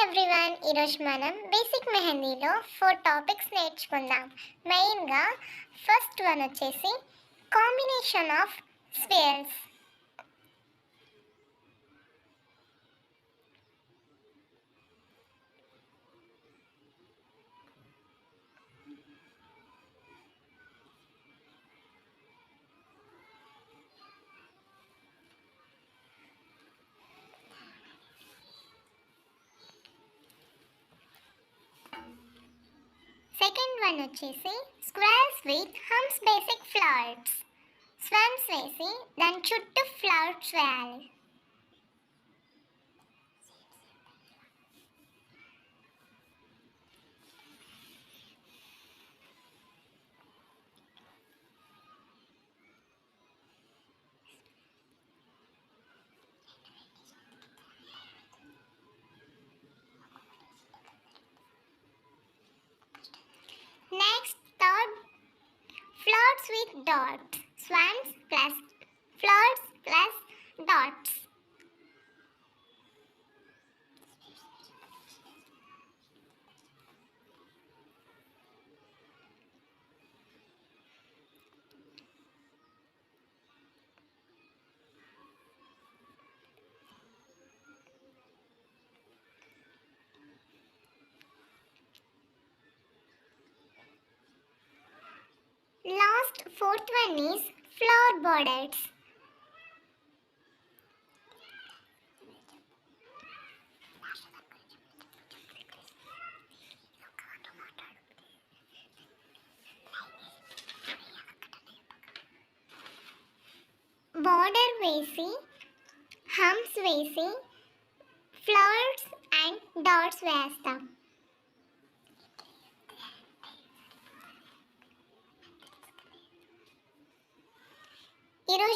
Everyone, ఈరోజు మనం basic మెహందీలో 4 topics నేర్చుకుందాం. మెయిన్గా ఫస్ట్ వన్ వచ్చేసి combination of squares. Second one వచ్చేసి squares with hems basic flowers. స్వెమ్స్ వేసి దాని చుట్టూ ఫ్లవర్స్ వేయాలి. Next, third, flowers with dots. Swans plus flowers plus dots. Last, fourth one is flower borders. Border వేసి హమ్స్ వేసి flowers and dots వేస్తాం. ఈరోజు